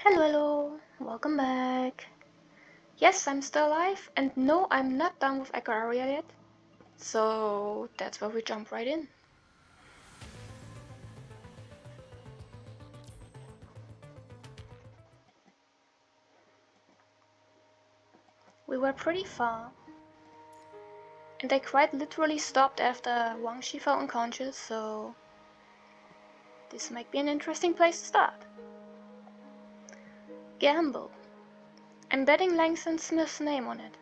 Hello, welcome back. Yes, I'm still alive, and no, I'm not done with Aria yet. So that's where we jump right in. We were pretty far, and they quite literally stopped after Wang Shi fell unconscious, so this might be an interesting place to start. Gamble. I'm betting Langston Smith's name on it.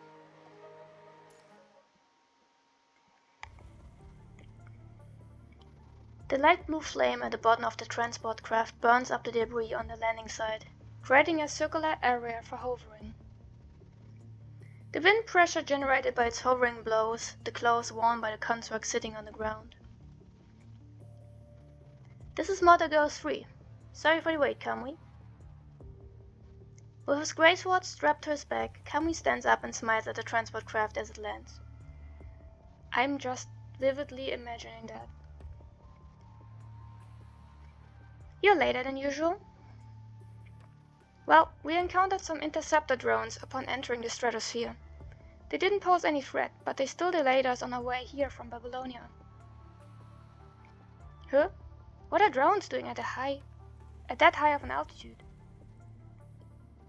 The light blue flame at the bottom of the transport craft burns up the debris on the landing site, creating a circular area for hovering. The wind pressure generated by its hovering blows the clothes worn by the construct sitting on the ground. This is Mother Girl 3. Sorry for the wait, Kamui. With his grey sword strapped to his back, Kamui stands up and smiles at the transport craft as it lands. I'm just vividly imagining that. You're later than usual? Well, we encountered some interceptor drones upon entering the stratosphere. They didn't pose any threat, but they still delayed us on our way here from Babylonia. Huh? What are drones doing at that high of an altitude?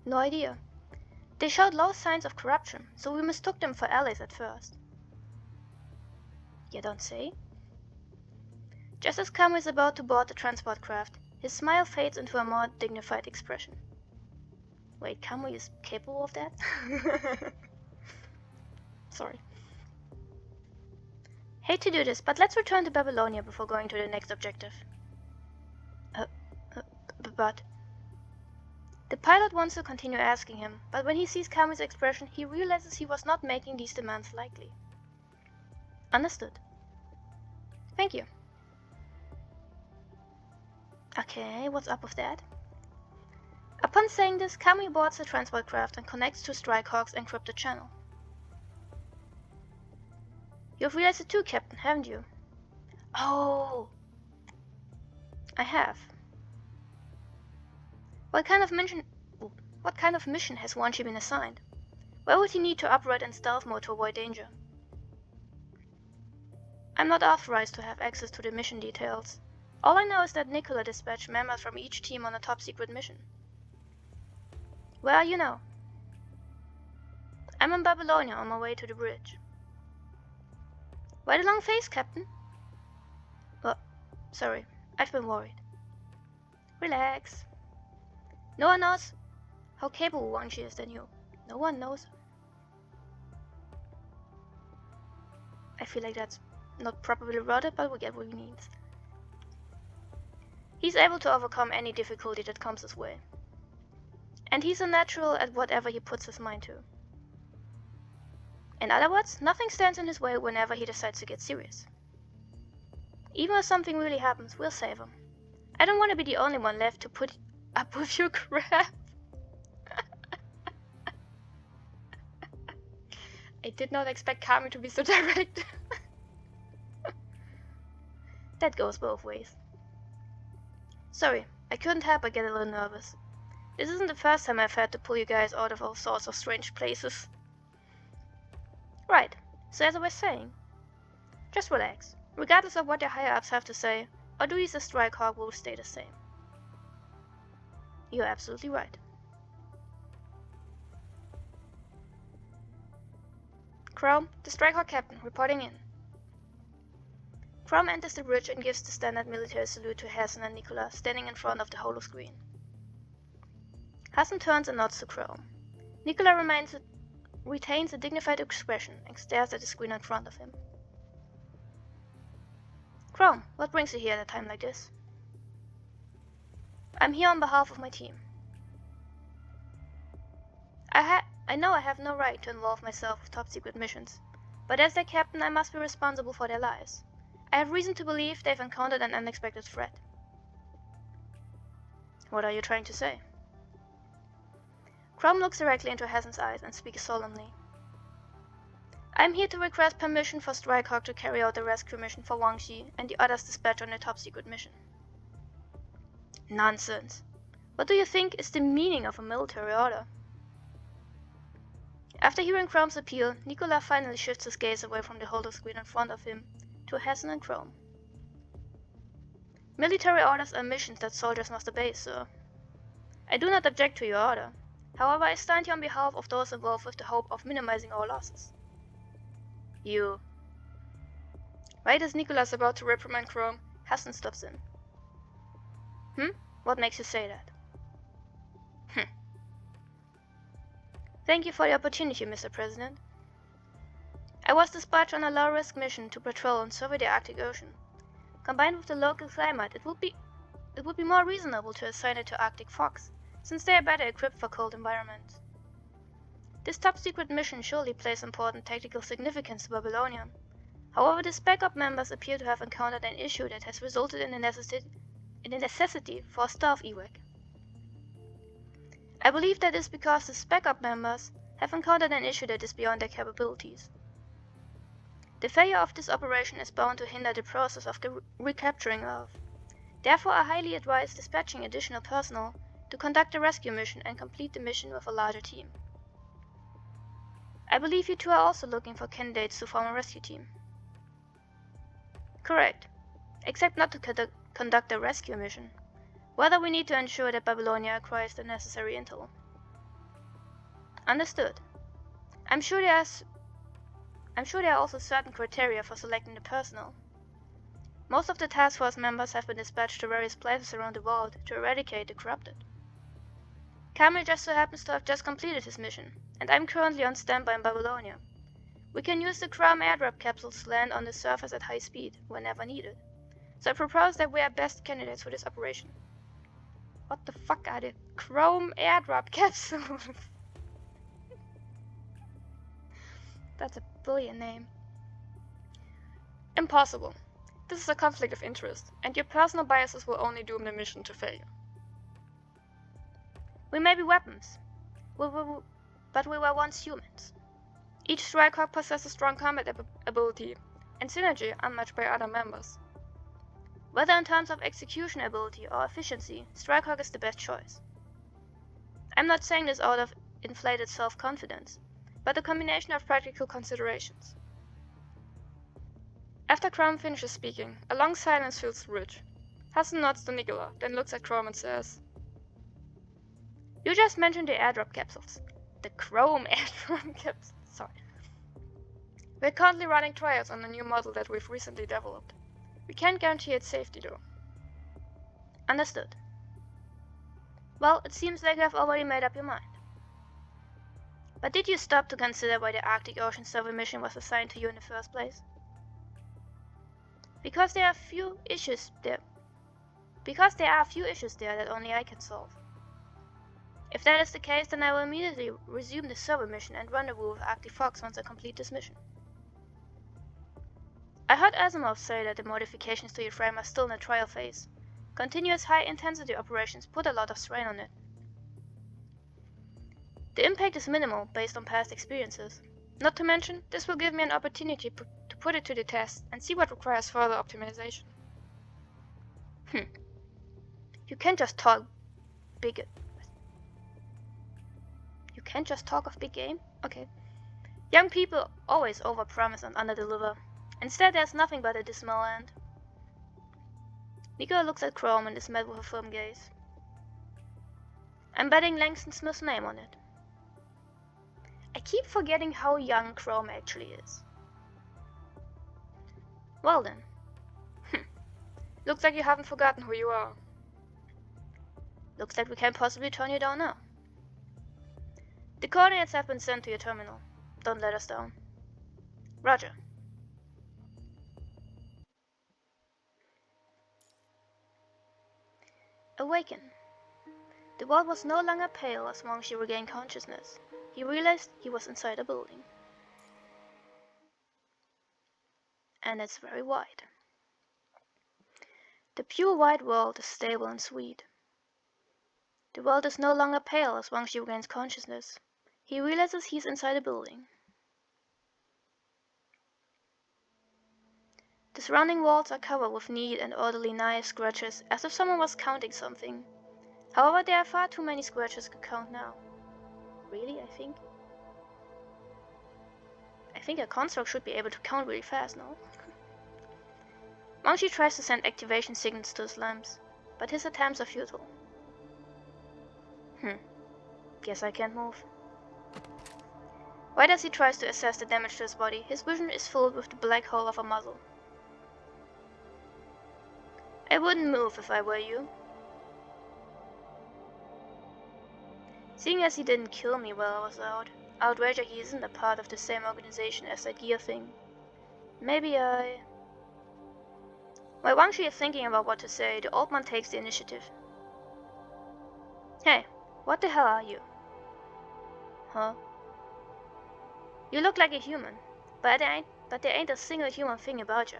No idea. They showed low signs of corruption, so we mistook them for allies at first. You don't say? Just as Kamui is about to board the transport craft, his smile fades into a more dignified expression. Wait, Kamui is capable of that? Sorry. Hate to do this, but let's return to Babylonia before going to the next objective. But... The pilot wants to continue asking him, but when he sees Kamui's expression, he realizes he was not making these demands lightly. Understood. Thank you. Okay, what's up with that? Upon saying this, Kamui boards the transport craft and connects to Strikehawk's encrypted channel. You've realized it too, Captain, haven't you? Oh! I have. What kind of mission has Wang Shi been assigned? Where would he need to operate in stealth mode to avoid danger? I'm not authorized to have access to the mission details. All I know is that Nicola dispatched members from each team on a top-secret mission. Where are you now? I'm in Babylonia on my way to the bridge. Why the long face, Captain? Oh, sorry, I've been worried. Relax. No one knows how capable Wang Shi is than you. No one knows. I feel like that's not properly worded, but we get what he means. He's able to overcome any difficulty that comes his way. And he's a natural at whatever he puts his mind to. In other words, nothing stands in his way whenever he decides to get serious. Even if something really happens, we'll save him. I don't want to be the only one left to put up with your crap. I did not expect Kamui to be so direct. That goes both ways. Sorry, I couldn't help but get a little nervous. This isn't the first time I've had to pull you guys out of all sorts of strange places. Right, so as I was saying, just relax. Regardless of what your higher-ups have to say, our duties as Strikehawk will stay the same. You're absolutely right. Chrome, the Strikehawk captain, reporting in. Chrome enters the bridge and gives the standard military salute to Hassan and Nicola, standing in front of the holoscreen. Hassan turns and nods to Chrome. Nicola retains a dignified expression and stares at the screen in front of him. Chrome, what brings you here at a time like this? I'm here on behalf of my team. I know I have no right to involve myself with top-secret missions, but as their captain I must be responsible for their lives. I have reason to believe they've encountered an unexpected threat. What are you trying to say? Chrome looks directly into Hassan's eyes and speaks solemnly. I'm here to request permission for Strikehawk to carry out the rescue mission for Wang Shi and the others dispatched on a top-secret mission. Nonsense. What do you think is the meaning of a military order? After hearing Chrome's appeal, Nicola finally shifts his gaze away from the holder screen in front of him to Hassan and Chrome. Military orders are missions that soldiers must obey, sir. I do not object to your order. However, I stand here on behalf of those involved with the hope of minimizing our losses. You. Right as Nicolas is about to reprimand Chrome, Hassan stops in. What makes you say that? Thank you for the opportunity, Mr. President. I was dispatched on a low-risk mission to patrol and survey the Arctic Ocean. Combined with the local climate, it would be more reasonable to assign it to Arctic fox, since they are better equipped for cold environments. This top-secret mission surely plays important tactical significance to Babylonia. However, these backup members appear to have encountered an issue that has resulted in the necessity for a stealth evac. I believe that is because these backup members have encountered an issue that is beyond their capabilities. The failure of this operation is bound to hinder the process of the recapturing of. Therefore, I highly advise dispatching additional personnel to conduct the rescue mission and complete the mission with a larger team. I believe you two are also looking for candidates to form a rescue team. Correct, except not to conduct a rescue mission. Rather, we need to ensure that Babylonia acquires the necessary intel. Understood. I'm sure there are also certain criteria for selecting the personnel. Most of the task force members have been dispatched to various places around the world to eradicate the corrupted. Kamil just so happens to have just completed his mission, and I'm currently on standby in Babylonia. We can use the Chrome airdrop capsules to land on the surface at high speed whenever needed. So I propose that we are best candidates for this operation. What the fuck are the Chrome airdrop capsules? That's a brilliant name. Impossible. This is a conflict of interest, and your personal biases will only doom the mission to failure. We may be weapons, but we were once humans. Each Strike possesses strong combat ability and synergy unmatched by other members. Whether in terms of execution ability or efficiency, Strike is the best choice. I'm not saying this out of inflated self-confidence, but a combination of practical considerations. After Chrome finishes speaking, a long silence fills the ridge. Hassan nods to Nicola, then looks at Chrome and says, You just mentioned the airdrop capsules. The Chrome airdrop capsules, sorry. We're currently running trials on a new model that we've recently developed. We can't guarantee its safety though. Understood. Well, it seems like you have already made up your mind. But did you stop to consider why the Arctic Ocean survey mission was assigned to you in the first place? Because there are a few issues there that only I can solve. If that is the case, then I will immediately resume the survey mission and rendezvous with Arctic Fox once I complete this mission. I heard Asimov say that the modifications to your frame are still in the trial phase. Continuous high-intensity operations put a lot of strain on it. The impact is minimal based on past experiences. Not to mention, this will give me an opportunity to put it to the test and see what requires further optimization. You can't just talk of big game? Okay. Young people always overpromise and underdeliver. Instead, there's nothing but a dismal end. Nico looks at Chrome and is met with a firm gaze. I'm betting Langston Smith's name on it. I keep forgetting how young Chrome actually is. Well then. Looks like you haven't forgotten who you are. Looks like we can't possibly turn you down now. The coordinates have been sent to your terminal. Don't let us down. Roger. Awaken. The world was no longer pale as Mongshi regained consciousness. He realized he was inside a building. And it's very wide. The pure white world is stable and sweet. The world is no longer pale as Mongshi regains consciousness. He realizes he's inside a building. The surrounding walls are covered with neat and orderly knife scratches as if someone was counting something. However, there are far too many scratches to count now. Really, I think a construct should be able to count really fast, no? Monkey tries to send activation signals to his lamps, but his attempts are futile. Guess I can't move. Right as he tries to assess the damage to his body, his vision is filled with the black hole of a muzzle. I wouldn't move if I were you. Seeing as he didn't kill me while I was out, I'd wager he isn't a part of the same organization as that gear thing. Maybe I... While Wang Shi is thinking about what to say, the old man takes the initiative. Hey, what the hell are you? Huh? You look like a human, but there ain't a single human thing about you.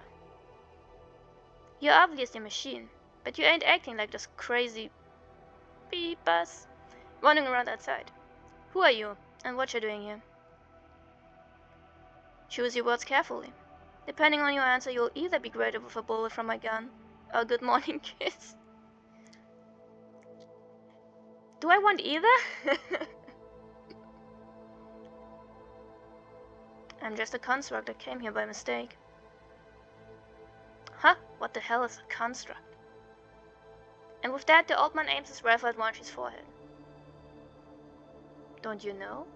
You're obviously a machine, but you ain't acting like this crazy beepers running around outside. Who are you, and what you doing here? Choose your words carefully. Depending on your answer, you'll either be greeted with a bullet from my gun, or a good morning kiss. Do I want either? I'm just a construct that came here by mistake. Huh? What the hell is a construct? And with that, the old man aims his rifle at Wanshi's forehead. Don't you know?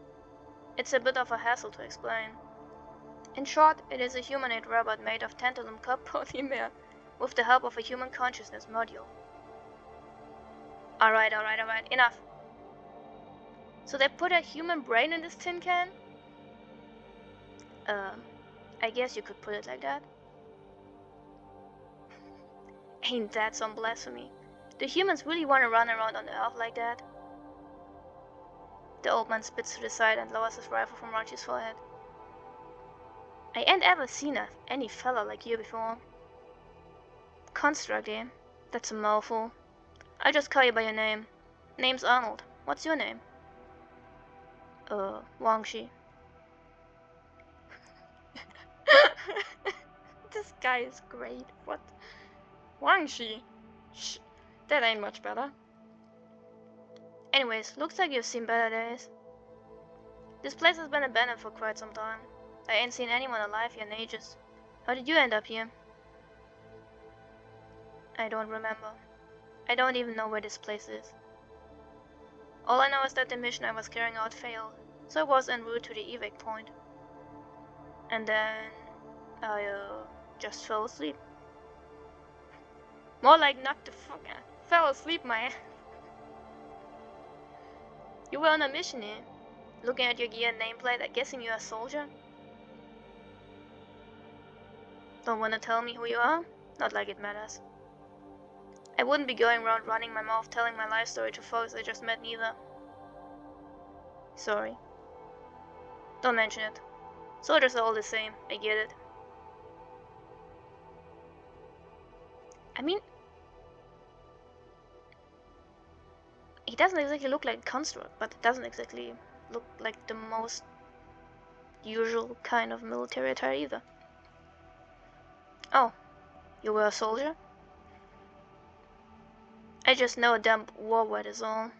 It's a bit of a hassle to explain. In short, it is a humanoid robot made of tantalum cop polymer with the help of a human consciousness module. Alright, enough. So they put a human brain in this tin can? I guess you could put it like that. Ain't that some blasphemy? Do humans really want to run around on Earth like that? The old man spits to the side and lowers his rifle from Rachi's forehead. I ain't ever seen any fella like you before. Construct, eh? That's a mouthful. I'll just call you by your name. Name's Arnold. What's your name? Wang Shi. This guy is great. What? Wang Shi? Shh, that ain't much better. Anyways, looks like you've seen better days. This place has been abandoned for quite some time. I ain't seen anyone alive here in ages. How did you end up here? I don't remember. I don't even know where this place is. All I know is that the mission I was carrying out failed, so I was en route to the evac point. And then I just fell asleep. More like knocked the fuck out. Fell asleep, my ass. You were on a mission here. Looking at your gear and nameplate, I'm guessing you're a soldier? Don't wanna tell me who you are? Not like it matters. I wouldn't be going around running my mouth telling my life story to folks I just met neither. Sorry. Don't mention it. Soldiers are all the same, I get it. I mean, he doesn't exactly look like a construct, but it doesn't exactly look like the most usual kind of military attire either. Oh, you were a soldier? I just know a damn war word is all.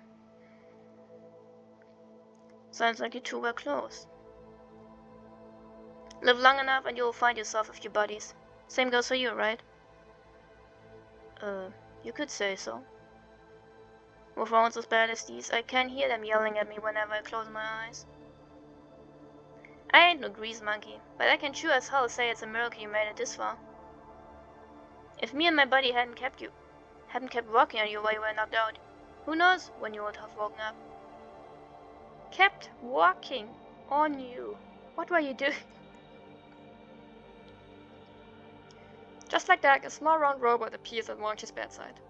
Sounds like you two were close. Live long enough and you'll find yourself a few buddies. Same goes for you, right? You could say so. With rounds as bad as these, I can hear them yelling at me whenever I close my eyes. I ain't no grease monkey, but I can sure as hell say it's a miracle you made it this far. If me and my buddy hadn't kept walking on you while you were knocked out, who knows when you would have woken up. Kept walking on you? What were you doing? Just like that, a small round robot appears at Wangchi's bedside.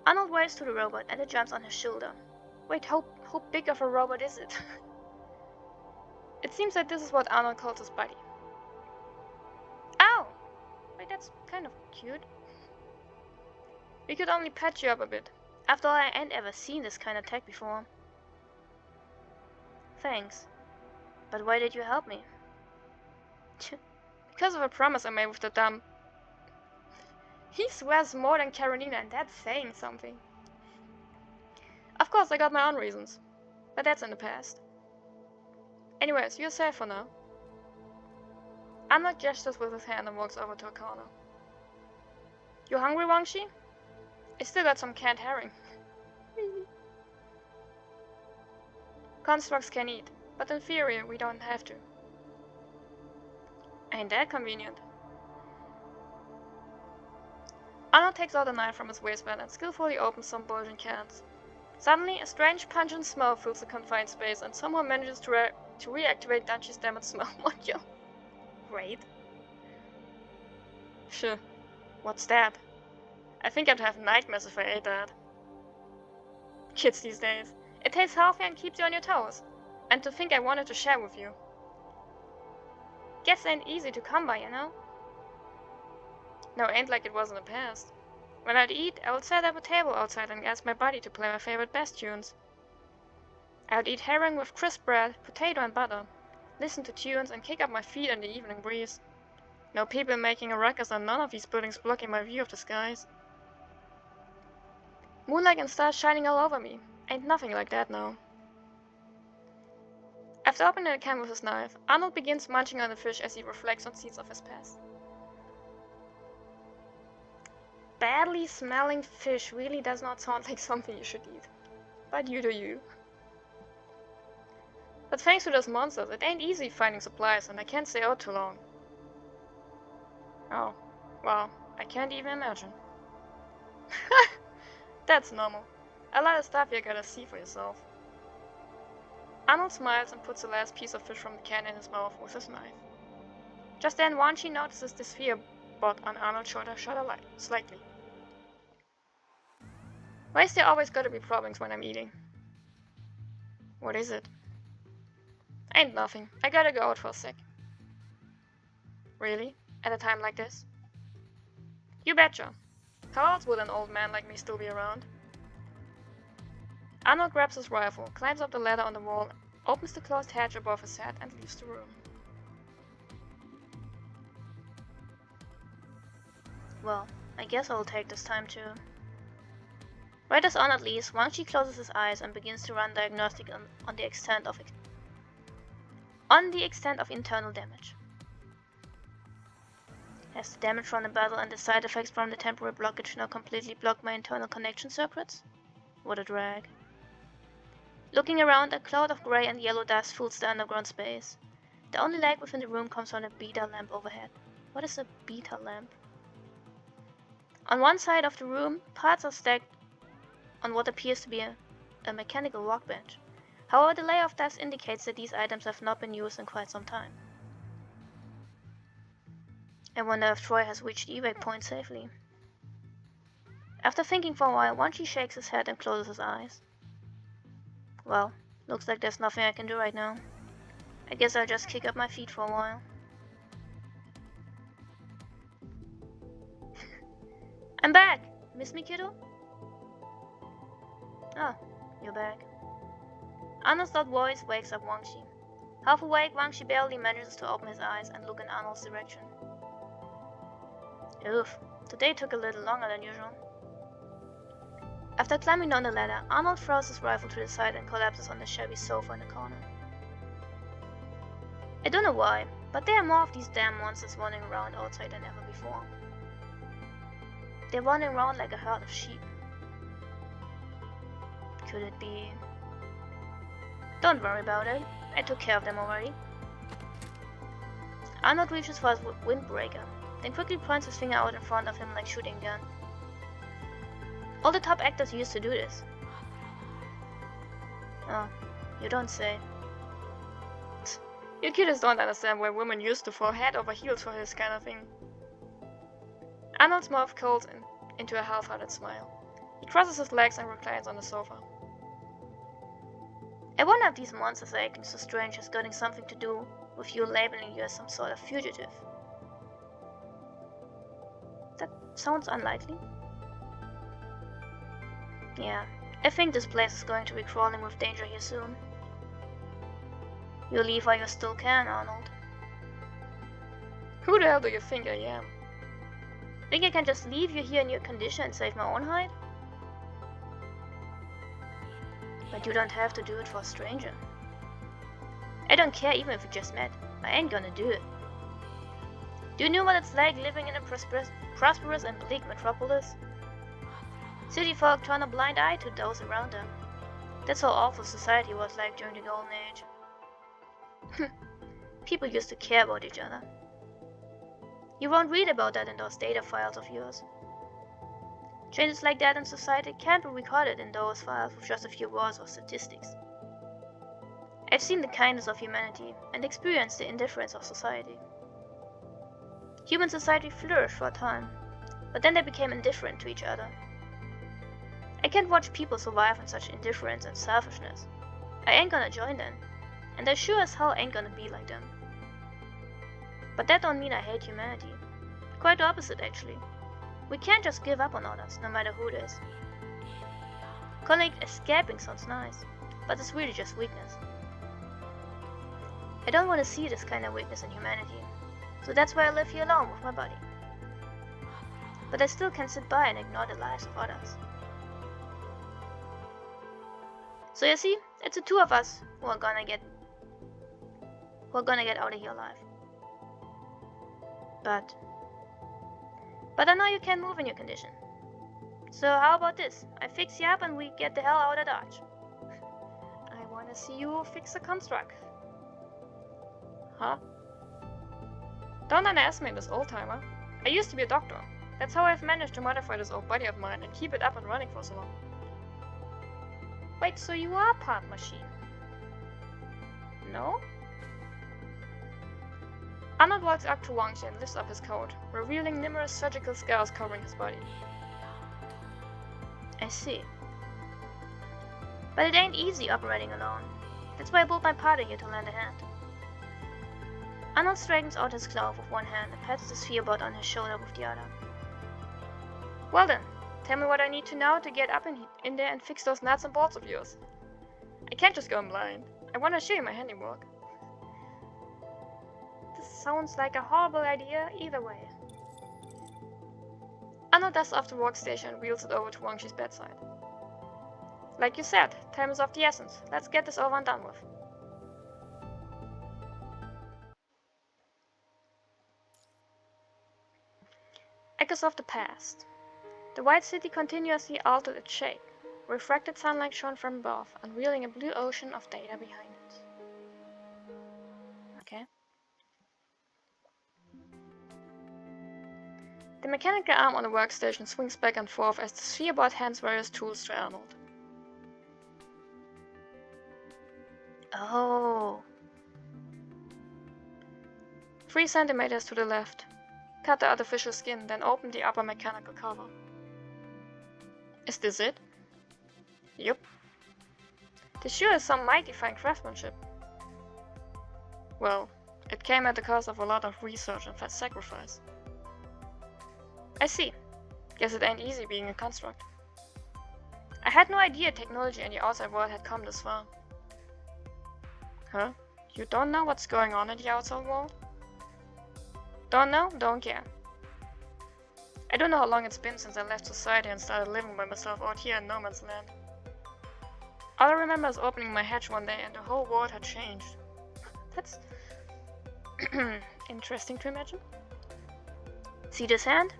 Arnold waves to the robot and it jumps on his shoulder. Wait, how big of a robot is it? It seems that this is what Arnold calls his buddy. Ow! Wait, that's kind of cute. We could only patch you up a bit. After all, I ain't ever seen this kind of tech before. Thanks. But why did you help me? Because of a promise I made with the dumb. He swears more than Carolina, and that's saying something. course, I got my own reasons. But that's in the past. Anyways, you're safe for now. Arnold gestures with his hand and walks over to a corner. You hungry, Wangshi? I still got some canned herring. Constructs can eat, but in theory we don't have to. Ain't that convenient? Arnold takes out a knife from his waistband and skillfully opens some bulging cans. Suddenly, a strange pungent smell fills the confined space and somehow manages to reactivate Dunchy's damaged smell module. Great. Phew. What's that? I think I'd have nightmares if I ate that. Kids these days. It tastes healthy and keeps you on your toes. And to think I wanted to share with you. Guess ain't easy to come by, you know? No, ain't like it was in the past. When I'd eat, I would set up a table outside and ask my buddy to play my favorite bass tunes. I would eat herring with crisp bread, potato and butter, listen to tunes and kick up my feet in the evening breeze. No people making a ruckus and none of these buildings blocking my view of the skies. Moonlight and stars shining all over me. Ain't nothing like that now. After opening the can with his knife, Arnold begins munching on the fish as he reflects on seeds of his past. Badly smelling fish really does not sound like something you should eat. But you do you. But thanks to those monsters, it ain't easy finding supplies and I can't stay out too long. Oh, wow, I can't even imagine. That's normal. A lot of stuff you gotta see for yourself. Arnold smiles and puts the last piece of fish from the can in his mouth with his knife. Just then, Wanshi notices the sphere bot on Arnold's shoulder shudder slightly. Why is there always gotta be problems when I'm eating? What is it? Ain't nothing. I gotta go out for a sec. Really? At a time like this? You betcha. How else would an old man like me still be around? Arnold grabs his rifle, climbs up the ladder on the wall, opens the closed hatch above his head and leaves the room. Well, I guess I'll take this time too. Right as Arnold leaves, Wangshi closes his eyes and begins to run diagnostic on the extent of internal damage. Has the damage from the battle and the side effects from the temporary blockage now completely blocked my internal connection circuits? What a drag. Looking around, a cloud of grey and yellow dust fills the underground space. The only light within the room comes from a beta lamp overhead. What is a beta lamp? On one side of the room, parts are stacked on what appears to be a mechanical workbench. However, the layer of dust indicates that these items have not been used in quite some time. I wonder if Troy has reached the evac point safely. After thinking for a while, Wanshi shakes his head and closes his eyes. Well, looks like there's nothing I can do right now. I guess I'll just kick up my feet for a while. I'm back! Miss me, kiddo? Ah, you're back. Arnold's loud voice wakes up Wangshi. Half awake, Wangshi barely manages to open his eyes and look in Arnold's direction. Oof, today took a little longer than usual. After climbing down the ladder, Arnold throws his rifle to the side and collapses on the shabby sofa in the corner. I don't know why, but there are more of these damn monsters running around outside than ever before. They're running around like a herd of sheep. Could it be... Don't worry about it, I took care of them already. Arnold reaches for his windbreaker, then quickly points his finger out in front of him like shooting a gun. All the top actors used to do this. Oh, you don't say. You kiddies don't understand why women used to fall head over heels for this kind of thing. Arnold's mouth curls into a half-hearted smile. He crosses his legs and reclines on the sofa. I wonder if these monsters acting so strange has got something to do with you labeling you as some sort of fugitive. That sounds unlikely. Yeah, I think this place is going to be crawling with danger here soon. You leave while you still can, Arnold. Who the hell do you think I am? Think I can just leave you here in your condition and save my own hide? But you don't have to do it for a stranger. I don't care even if we just met. I ain't gonna do it. Do you know what it's like living in a prosperous and bleak metropolis? City folk turn a blind eye to those around them. That's how awful society was like during the Golden Age. People used to care about each other. You won't read about that in those data files of yours. Changes like that in society can't be recorded in those files with just a few words or statistics. I've seen the kindness of humanity and experienced the indifference of society. Human society flourished for a time, but then they became indifferent to each other. I can't watch people survive in such indifference and selfishness. I ain't gonna join them, and I sure as hell ain't gonna be like them. But that don't mean I hate humanity. Quite the opposite, actually. We can't just give up on others, no matter who it is. Calling it escaping sounds nice, but it's really just weakness. I don't want to see this kind of weakness in humanity, so that's why I live here alone with my body. But I still can't sit by and ignore the lives of others. So you see, it's the two of us who are gonna get out of here alive. But I know you can't move in your condition. So how about this? I fix you up and we get the hell out of Dodge. I wanna see you fix a construct. Huh? Don't underestimate this old-timer. I used to be a doctor. That's how I've managed to modify this old body of mine and keep it up and running for so long. Wait, so you are part machine? No? Arnold walks up to Wang Chen and lifts up his coat, revealing numerous surgical scars covering his body. I see. But it ain't easy operating alone. That's why I brought my partner here to lend a hand. Arnold straightens out his glove with one hand and pats the sphere bot on his shoulder with the other. Well then, tell me what I need to know to get up in there and fix those nuts and bolts of yours. I can't just go in blind. I want to show you my handiwork. This sounds like a horrible idea either way. Arnold dusts off the workstation and wheels it over to Wang Shi's bedside. Like you said, time is of the essence. Let's get this over and done with. Echoes of the past. The white city continuously altered its shape. Refracted sunlight shone from above, unveiling a blue ocean of data behind it. Okay. The mechanical arm on the workstation swings back and forth as the spherebot hands various tools to Arnold. Oh. 3 centimeters to the left. Cut the artificial skin, then open the upper mechanical cover. Is this it? Yup. This sure is some mighty fine craftsmanship. Well, it came at the cost of a lot of research and sacrifice. I see. Guess it ain't easy being a construct. I had no idea technology in the outside world had come this far. Huh? You don't know what's going on in the outside world? Don't know? Don't care. I don't know how long it's been since I left society and started living by myself out here in no man's land. All I remember is opening my hatch one day and the whole world had changed. That's interesting to imagine. See this hand?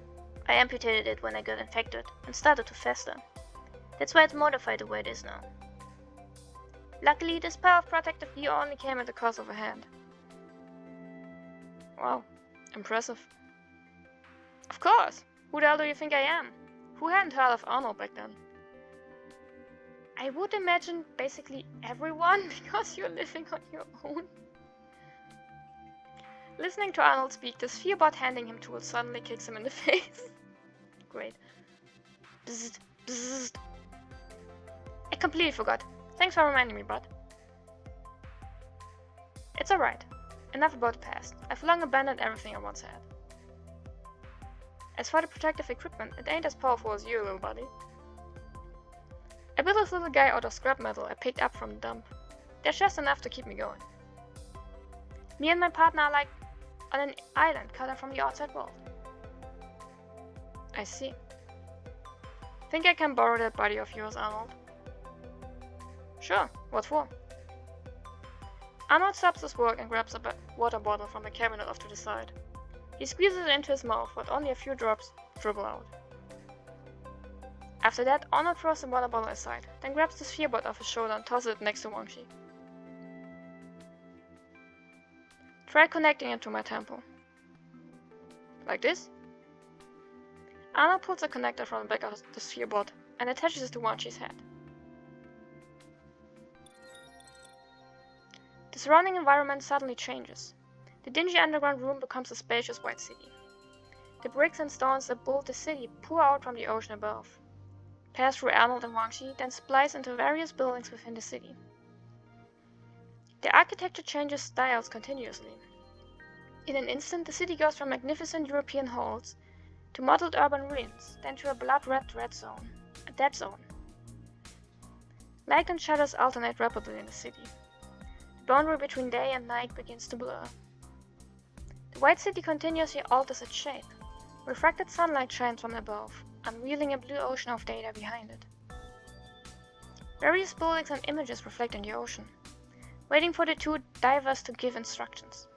I amputated it when I got infected and started to fester. That's why it's modified the way it is now. Luckily, this power of protective gear only came at the cost of a hand. Wow, impressive. Of course! Who the hell do you think I am? Who hadn't heard of Arnold back then? I would imagine basically everyone, because you're living on your own. Listening to Arnold speak, the spherebot handing him tools suddenly kicks him in the face. Great. Bzzzt, bzzzt. I completely forgot. Thanks for reminding me, bud. It's alright. Enough about the past. I've long abandoned everything I once had. As for the protective equipment, it ain't as powerful as you, little buddy. I built this little guy out of scrap metal I picked up from the dump. There's just enough to keep me going. Me and my partner are like on an island cut off from the outside world. I see. Think I can borrow that body of yours, Arnold? Sure, what for? Arnold stops his work and grabs a water bottle from the cabinet off to the side. He squeezes it into his mouth, but only a few drops dribble out. After that, Arnold throws the water bottle aside, then grabs the sphere board off his shoulder and tosses it next to Wangxi. Try connecting it to my temple. Like this? Arnold pulls a connector from the back of the sphere board and attaches it to Wangxi's head. The surrounding environment suddenly changes. The dingy underground room becomes a spacious white city. The bricks and stones that build the city pour out from the ocean above, pass through Arnold and Wangxi, then splice into various buildings within the city. The architecture changes styles continuously. In an instant, the city goes from magnificent European halls to mottled urban ruins, then to a blood-red zone, a dead zone. Light and shadows alternate rapidly in the city. The boundary between day and night begins to blur. The white city continuously alters its shape. Refracted sunlight shines from above, unveiling a blue ocean of data behind it. Various buildings and images reflect in the ocean, waiting for the two divers to give instructions.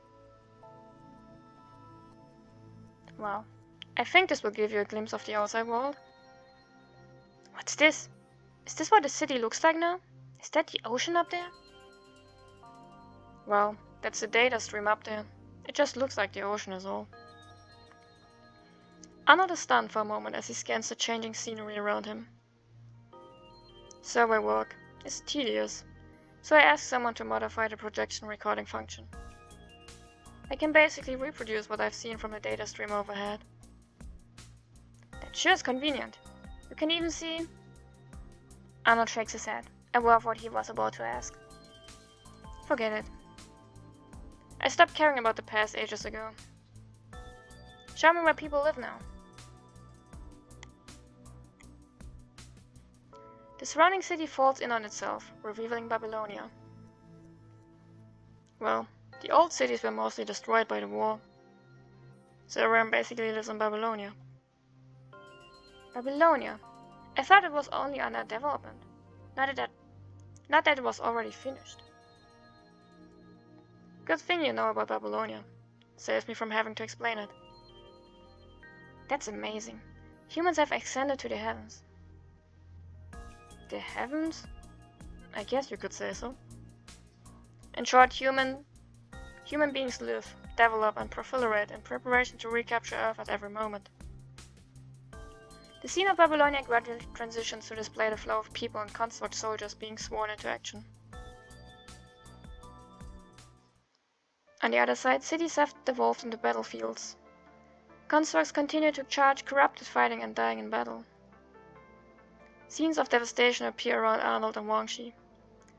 Wow, I think this will give you a glimpse of the outside world. What's this? Is this what the city looks like now? Is that the ocean up there? Well, that's the data stream up there. It just looks like the ocean is all. Arnold is stunned for a moment as he scans the changing scenery around him. Survey work is tedious, so I asked someone to modify the projection recording function. I can basically reproduce what I've seen from the data stream overhead. That sure is convenient. You can even see... Arnold shakes his head, aware of what he was about to ask. Forget it. I stopped caring about the past ages ago. Show me where people live now. The surrounding city falls in on itself, revealing Babylonia. Well, the old cities were mostly destroyed by the war, so everyone basically lives in Babylonia. Babylonia? I thought it was only under development, not that it was already finished. Good thing you know about Babylonia. Saves me from having to explain it. That's amazing. Humans have ascended to the heavens. The heavens? I guess you could say so. In short, human beings live, develop, and proliferate in preparation to recapture Earth at every moment. The scene of Babylonia gradually transitions to display the flow of people and construct soldiers being sworn into action. On the other side, cities have devolved into battlefields. Constructs continue to charge, corrupted, fighting and dying in battle. Scenes of devastation appear around Arnold and Wangxi.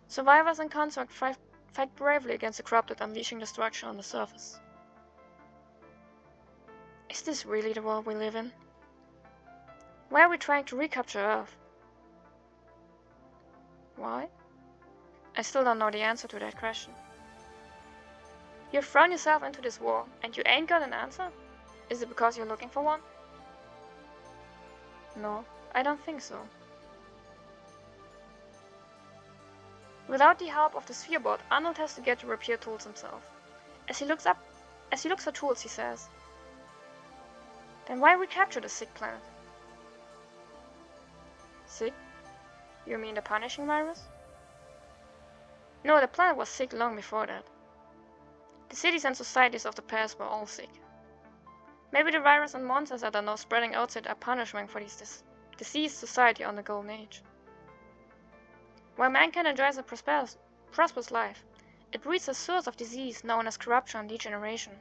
Survivors and constructs fight bravely against the corrupted, unleashing destruction on the surface. Is this really the world we live in? Why are we trying to recapture Earth? Why? I still don't know the answer to that question. You've thrown yourself into this war, and you ain't got an answer? Is it because you're looking for one? No, I don't think so. Without the help of the sphere board, Arnold has to get the repair tools himself. As he looks for tools, he says, "Then why recapture the sick planet?" Sick? You mean the punishing virus? No, the planet was sick long before that. The cities and societies of the past were all sick. Maybe the virus and monsters that are now spreading outside are punishment for this diseased society on the Golden Age. While mankind enjoys a prosperous life, it breeds a source of disease known as corruption and degeneration.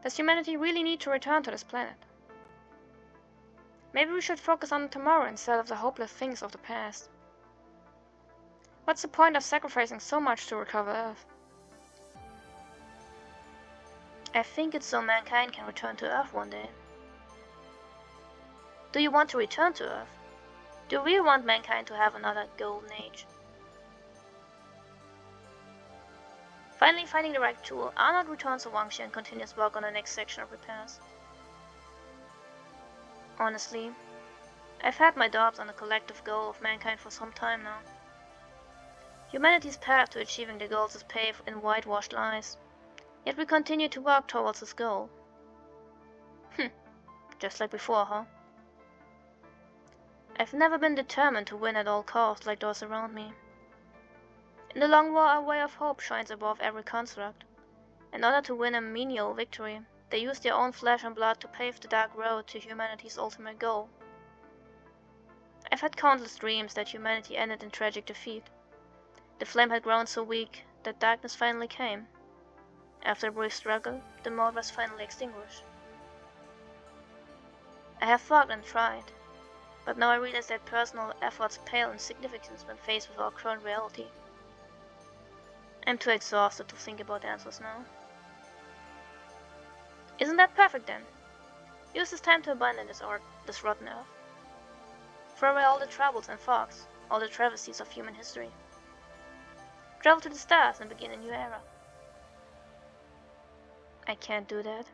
Does humanity really need to return to this planet? Maybe we should focus on tomorrow instead of the hopeless things of the past. What's the point of sacrificing so much to recover Earth? I think it's so mankind can return to Earth one day. Do you want to return to Earth? Do we want mankind to have another golden age? Finally finding the right tool, Arnold returns to Wangxi and continues work on the next section of repairs. Honestly, I've had my doubts on the collective goal of mankind for some time now. Humanity's path to achieving the goals is paved in whitewashed lies, yet we continue to work towards this goal. Just like before, huh? I've never been determined to win at all costs like those around me. In the long war, our way of hope shines above every construct. In order to win a menial victory, they use their own flesh and blood to pave the dark road to humanity's ultimate goal. I've had countless dreams that humanity ended in tragic defeat. The flame had grown so weak that darkness finally came. After a brief struggle, the mote was finally extinguished. I have fought and tried, but now I realize that personal efforts pale in significance when faced with our current reality. I'm too exhausted to think about answers now. Isn't that perfect then? Use this time to abandon this rotten earth. Throw away all the troubles and fogs, all the travesties of human history. Travel to the stars and begin a new era. I can't do that.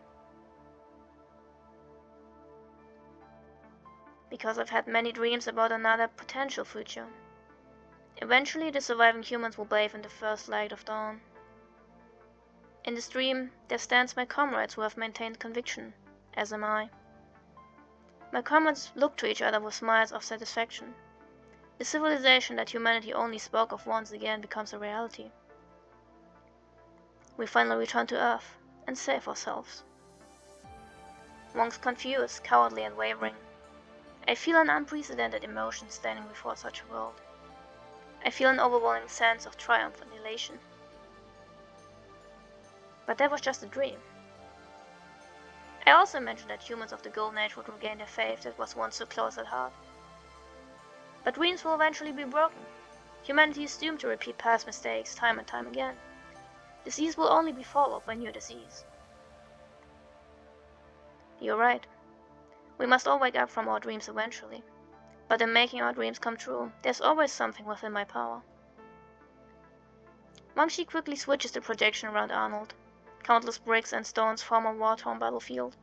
Because I've had many dreams about another potential future. Eventually, the surviving humans will bathe in the first light of dawn. In this dream, there stands my comrades who have maintained conviction, as am I. My comrades look to each other with smiles of satisfaction. The civilization that humanity only spoke of once again becomes a reality. We finally return to Earth and save ourselves. Monks confused, cowardly and wavering. I feel an unprecedented emotion standing before such a world. I feel an overwhelming sense of triumph and elation. But that was just a dream. I also imagined that humans of the Golden Age would regain their faith that was once so close at heart. But dreams will eventually be broken. Humanity is doomed to repeat past mistakes time and time again. Disease will only be followed by new disease. You're right. We must all wake up from our dreams eventually. But in making our dreams come true, there's always something within my power. Mangshi quickly switches the projection around Arnold. Countless bricks and stones form a war-torn battlefield.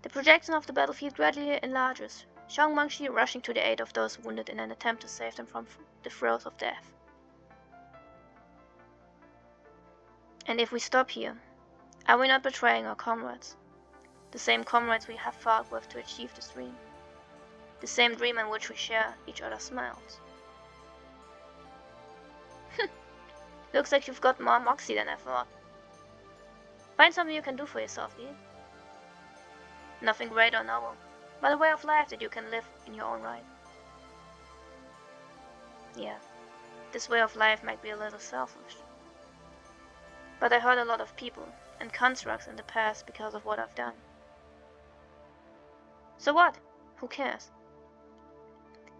The projection of the battlefield gradually enlarges, showing Mangshi rushing to the aid of those wounded in an attempt to save them from the throes of death. And if we stop here, are we not betraying our comrades? The same comrades we have fought with to achieve this dream. The same dream in which we share each other's smiles. Looks like you've got more moxie than I thought. Find something you can do for yourself, Lee. Nothing great or novel, but a way of life that you can live in your own right. Yeah, this way of life might be a little selfish. But I hurt a lot of people and constructs in the past because of what I've done. So what? Who cares?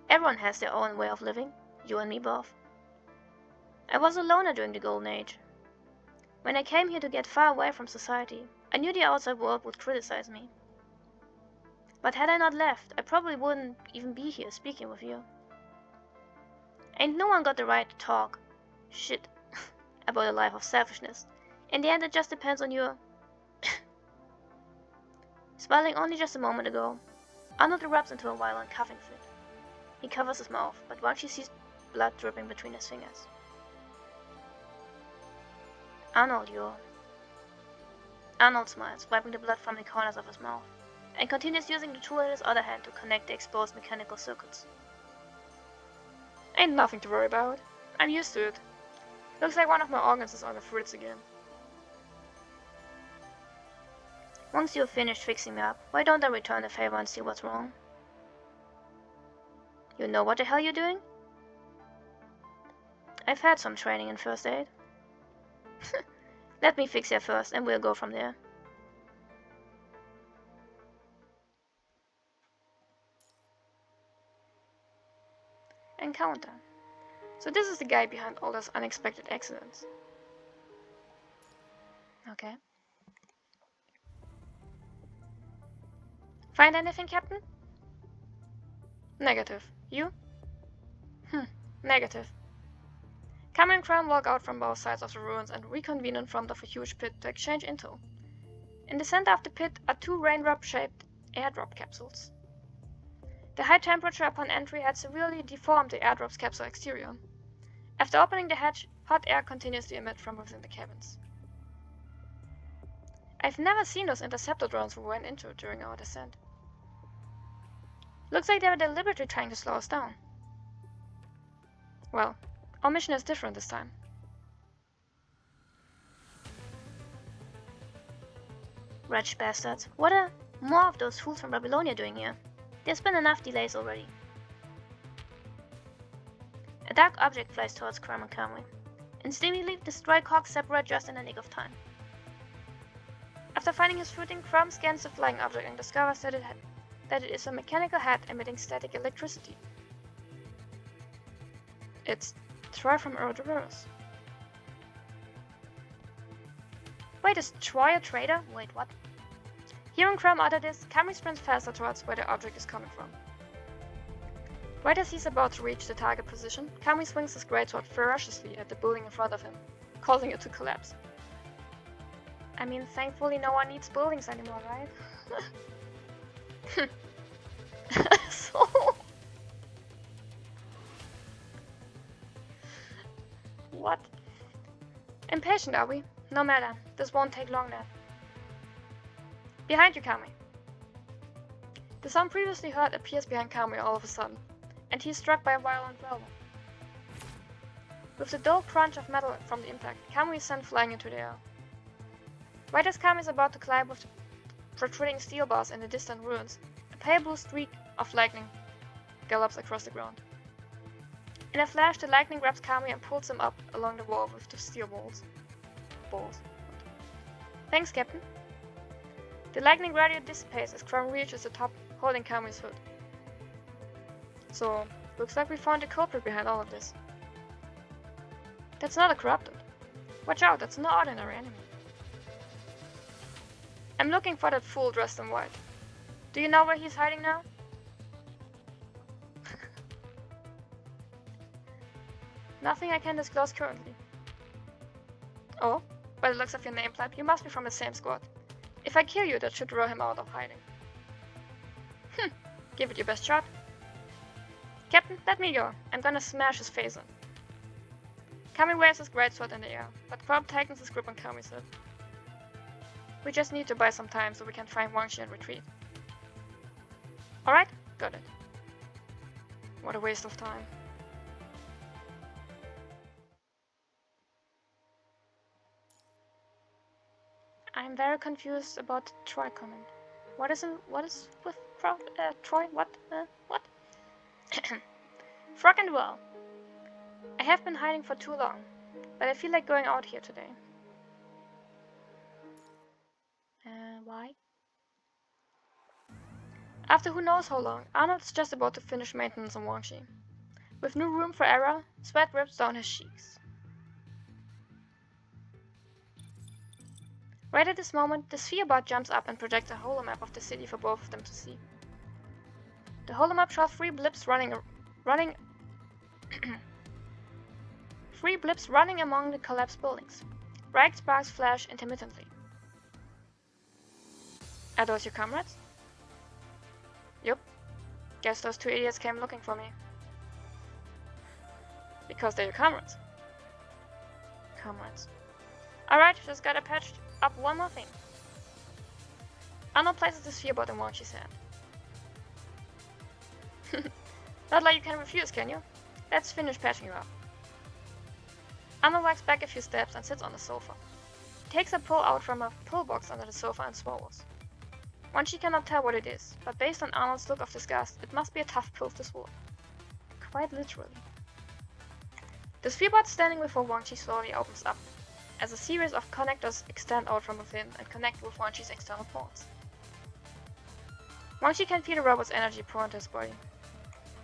Everyone has their own way of living, you and me both. I was a loner during the Golden Age. When I came here to get far away from society, I knew the outside world would criticize me. But had I not left, I probably wouldn't even be here speaking with you. Ain't no one got the right to talk shit about a life of selfishness. In the end, it just depends on your... Smiling only just a moment ago, Arnold erupts into a violent coughing fit. He covers his mouth, but once she sees blood dripping between his fingers. Arnold, you're... Arnold smiles, wiping the blood from the corners of his mouth, and continues using the tool in his other hand to connect the exposed mechanical circuits. Ain't nothing to worry about. I'm used to it. Looks like one of my organs is on the fritz again. Once you've finished fixing me up, why don't I return the favor and see what's wrong? You know what the hell you're doing? I've had some training in first aid. Let me fix you first and we'll go from there. Encounter. So this is the guy behind all those unexpected accidents. Okay. Find anything, Captain? Negative. You? Negative. Cameron and Crown walk out from both sides of the ruins and reconvene in front of a huge pit to exchange intel. In the center of the pit are two raindrop-shaped airdrop capsules. The high temperature upon entry had severely deformed the airdrop's capsule exterior. After opening the hatch, hot air continues to emit from within the cabins. I've never seen those interceptor drones we went into during our descent. Looks like they were deliberately trying to slow us down. Well, our mission is different this time. Wretched bastards. What are more of those fools from Babylonia doing here? There's been enough delays already. A dark object flies towards Crum and Kamui. Instantly, the strike hawks separate just in the nick of time. After finding his footing, Crum scans the flying object and discovers that it is a mechanical head emitting static electricity. It's Troy from Ouroboros. Wait, is Troy a traitor? Wait, what? Hearing Crum utter this, Kamui sprints faster towards where the object is coming from. Right as he's about to reach the target position, Kamui swings his greatsword ferociously at the building in front of him, causing it to collapse. I mean, thankfully no one needs buildings anymore, right? So... What? Impatient, are we? No matter. This won't take long now. Behind you, Kamui. The sound previously heard appears behind Kamui all of a sudden, and he is struck by a violent rumble. With the dull crunch of metal from the impact, Kamui is sent flying into the air. Right as Kamui is about to collide with the protruding steel bars in the distant ruins, a pale blue streak of lightning gallops across the ground. In a flash, the lightning grabs Kamui and pulls him up along the wall with the steel balls. Thanks, Captain. The lightning gradually dissipates as Crum reaches the top, holding Kamui's hood. So, looks like we found the culprit behind all of this. That's not a corrupted. Watch out, that's no ordinary enemy. I'm looking for that fool dressed in white. Do you know where he's hiding now? Nothing I can disclose currently. Oh, by the looks of your nameplate, you must be from the same squad. If I kill you, that should draw him out of hiding. Give it your best shot. Captain, let me go. I'm gonna smash his face in. Kamui wears his greatsword in the air, but Crum tightens his grip on Kamui's head. We just need to buy some time so we can find Wang Shi and retreat. Alright, got it. What a waste of time. I'm very confused about the Troy comment. What is with Troy? What? What? Frog and well. I have been hiding for too long, but I feel like going out here today. Why? After who knows how long, Arnold's just about to finish maintenance on Wang Shi. With no room for error, sweat drips down his cheeks. Right at this moment, the sphere bot jumps up and projects a holomap of the city for both of them to see. The holomap shows three blips running among the collapsed buildings. Bright sparks flash intermittently. Are those your comrades? Yup. Guess those two idiots came looking for me. Because they're your comrades. Comrades. Alright, just gotta patch up one more thing. Arnold places the sphere bot in Wang Shi's hand. Not like you can refuse, can you? Let's finish patching you up. Arnold walks back a few steps and sits on the sofa. He takes a pull out from a pull box under the sofa and swallows. Wang Shi cannot tell what it is, but based on Arnold's look of disgust, it must be a tough pill to swallow. Quite literally. The sphere bot standing before Wang Shi slowly opens up, as a series of connectors extend out from within and connect with Wang Shi's external ports. Wang Shi can feel the robot's energy pour into his body.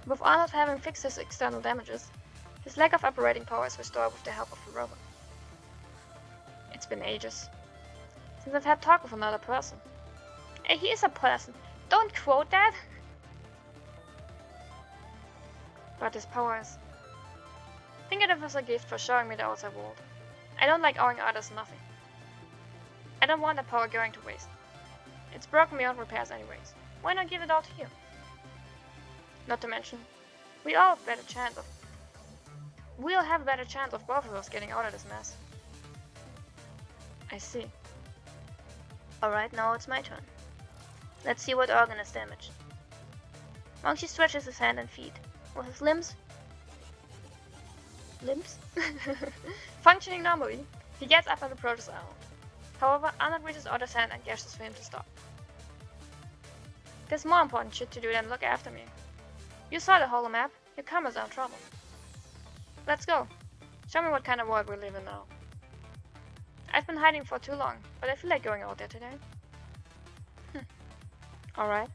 With Arnold having fixed his external damages, his lack of operating power is restored with the help of the robot. It's been ages since I've had talk with another person. Hey, he is a person. Don't quote that! But his power is... Think of it as a gift for showing me the outside world. I don't like owing others nothing. I don't want that power going to waste. It's broken beyond repairs anyways. Why not give it all to you? Not to mention, we all have better chance of we'll have a better chance of both of us getting out of this mess. I see. Alright, now it's my turn. Let's see what organ is damaged. Monkey stretches his hand and feet. With his limbs functioning normally, he gets up and approaches Arnold. However, Arnold reaches out his hand and gestures for him to stop. There's more important shit to do than look after me. You saw the holo map. Your camera's in trouble. Let's go. Show me what kind of world we live in now. I've been hiding for too long, but I feel like going out there today. Alright.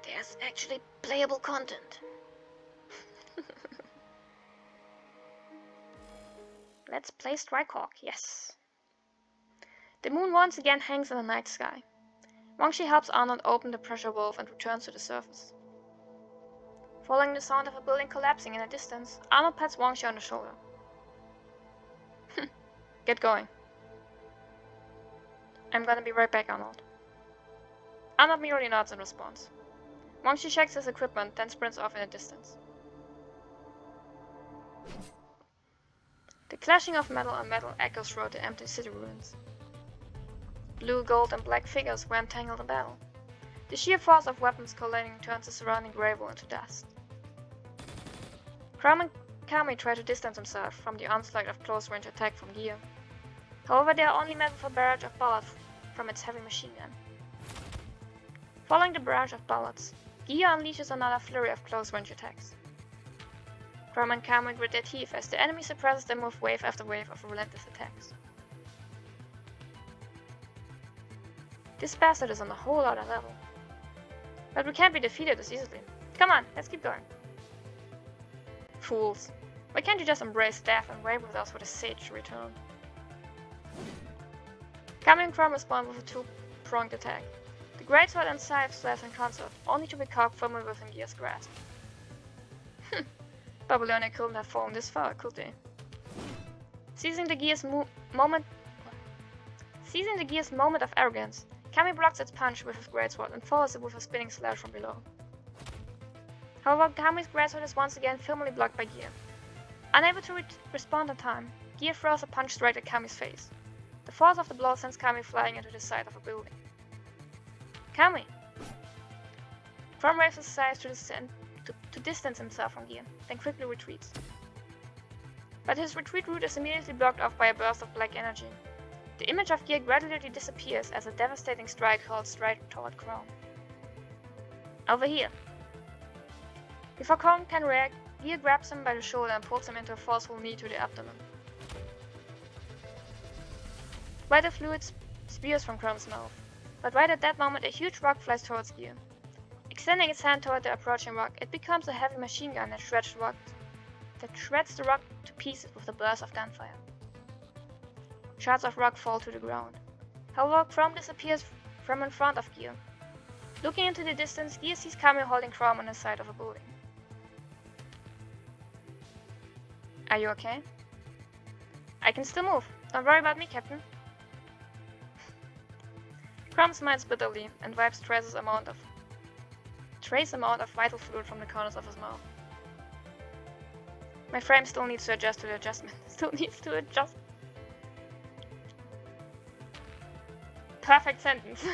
There's actually playable content. Let's play Strikehawk, yes. The moon once again hangs in the night sky. Wangshi helps Arnold open the pressure valve and returns to the surface. Following the sound of a building collapsing in the distance, Arnold pats Wangshi on the shoulder. Get going. I'm gonna be right back, Arnold. Arnold merely nods in response. Wangshi checks his equipment, then sprints off in the distance. The clashing of metal on metal echoes throughout the empty city ruins. Blue, gold, and black figures were entangled in battle. The sheer force of weapons colliding turns the surrounding gravel into dust. Chrome and Kami try to distance himself from the onslaught of close-range attack from Gear. However, they are only met with a barrage of bullets from its heavy machine gun. Following the barrage of bullets, Gear unleashes another flurry of close-range attacks. Chrome and Kami grit their teeth as the enemy suppresses them with wave after wave of relentless attacks. This bastard is on a whole other level. But we can't be defeated as easily. Come on, let's keep going. Fools. Why can't you just embrace death and wave with us with a sage return? Kami and Chrome respond with a two-pronged attack. The greatsword and scythe slash in concert, only to be caught firmly within Gear's grasp. Babylonia couldn't have fallen this far, could they? Seizing the Gear's moment of arrogance, Kami blocks its punch with his greatsword and follows it with a spinning slash from below. However, Kami's greatsword is once again firmly blocked by Gear. Unable to respond in time, Gear throws a punch straight at Kami's face. The force of the blow sends Kami flying into the side of a building. Kami! Chrome waves his scythe to distance himself from Gear, then quickly retreats. But his retreat route is immediately blocked off by a burst of black energy. The image of Gear gradually disappears as a devastating strike hurls straight toward Chrome. Over here! Before Chrome can react, Gear grabs him by the shoulder and pulls him into a forceful knee to the abdomen. Vital fluid spews from Chrome's mouth, but right at that moment a huge rock flies towards Gear. Extending its hand toward the approaching rock, it becomes a heavy machine gun that shreds the rock to pieces with a burst of gunfire. Shards of rock fall to the ground. However, Chrome disappears from in front of Gear. Looking into the distance, Gear sees Kami holding Chrome on the side of a building. Are you okay? I can still move. Don't worry about me, Captain. Chrome smiles bitterly and wipes trace amount of vital fluid from the corners of his mouth. My frame still needs to adjust to the adjustment. Perfect sentence.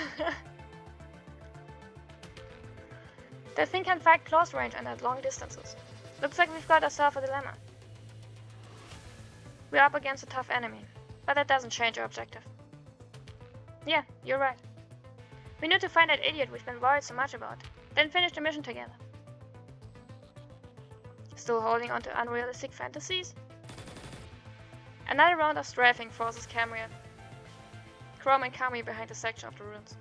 That thing can fight close range and at long distances. Looks like we've got ourselves a dilemma. We're up against a tough enemy, but that doesn't change our objective. Yeah, you're right. We need to find that idiot we've been worried so much about, then finish the mission together. Still holding on to unrealistic fantasies? Another round of strafing forces Chrome and Kami behind a section of the ruins.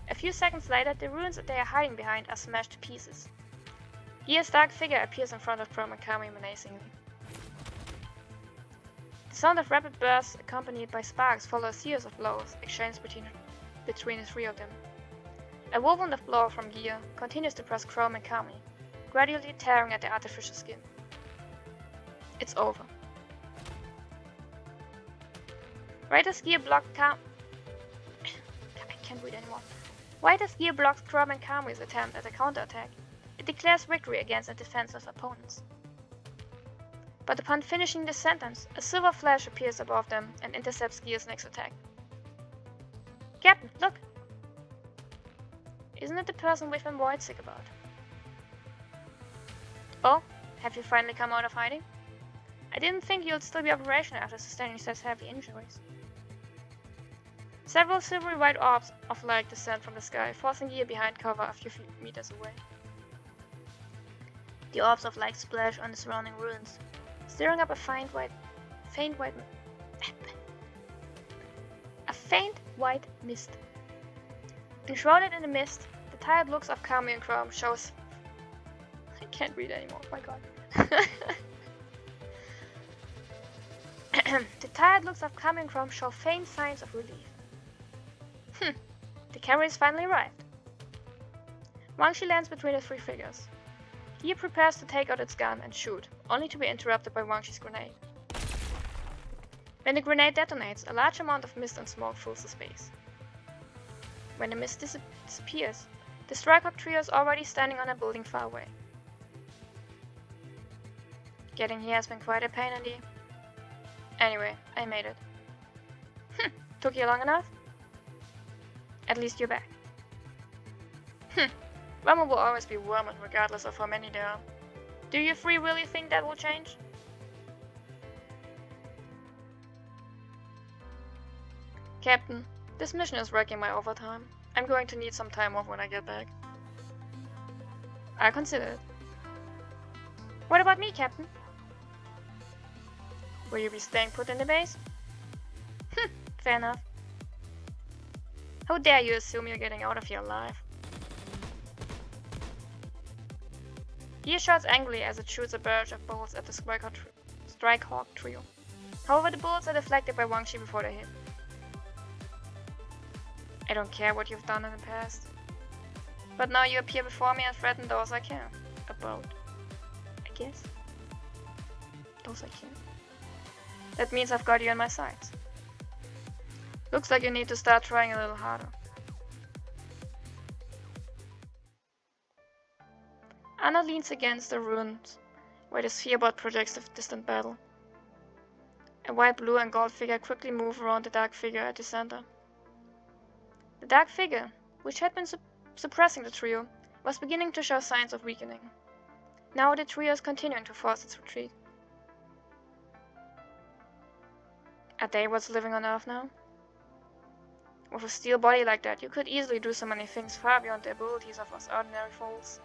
A few seconds later, the ruins that they are hiding behind are smashed to pieces. Gear's dark figure appears in front of Chrome and Kami menacingly. The sound of rapid bursts accompanied by sparks follow a series of blows exchanged between the three of them. A whirlwind blow from Gear continues to press Chrome and Kami, gradually tearing at their artificial skin. It's over. Right as Gear blocked can't read anymore. White's gear blocks Crumb and Kamui's attempt at a counterattack. It declares victory against a defensive opponents. But upon finishing this sentence, a silver flash appears above them and intercepts Gear's next attack. Captain, look! Isn't it the person we've been worried sick about? Oh, have you finally come out of hiding? I didn't think you'd still be operational after sustaining such heavy injuries. Several silvery white orbs of light descend from the sky, forcing Gear behind cover a few meters away. The orbs of light splash on the surrounding ruins, stirring up a faint white mist. Enshrouded in the mist, the tired looks of Kamui and Chrome shows. I can't read anymore. My God. The tired looks of Kamui and Chrome show faint signs of relief. The carrier is finally arrived. Wangshi lands between the three figures. Gear prepares to take out its gun and shoot, only to be interrupted by Wangshi's grenade. When the grenade detonates, a large amount of mist and smoke fills the space. When the mist disappears, the Strikehawk trio is already standing on a building far away. Getting here has been quite a pain indeed. Anyway, I made it. Took you long enough? At least you're back. Wormwood will always be Wormwood regardless of how many there are. Do you three really think that will change? Captain, this mission is wrecking my overtime. I'm going to need some time off when I get back. I'll consider it. What about me, Captain? Will you be staying put in the base? Fair enough. How dare you assume you're getting out of here alive? Gear shouts angrily as it shoots a barrage of bullets at the Strikehawk trio. However, the bullets are deflected by Wangshi before they hit. I don't care what you've done in the past. But now you appear before me and threaten those I care about. I guess. Those I care. That means I've got you in my sights. Looks like you need to start trying a little harder. Anna leans against the ruins, where the spherebot projects the distant battle. A white, blue, and gold figure quickly move around the dark figure at the center. The dark figure, which had been suppressing the trio, was beginning to show signs of weakening. Now the trio is continuing to force its retreat. Are they what's living on Earth now? With a steel body like that, you could easily do so many things far beyond the abilities of us ordinary fools.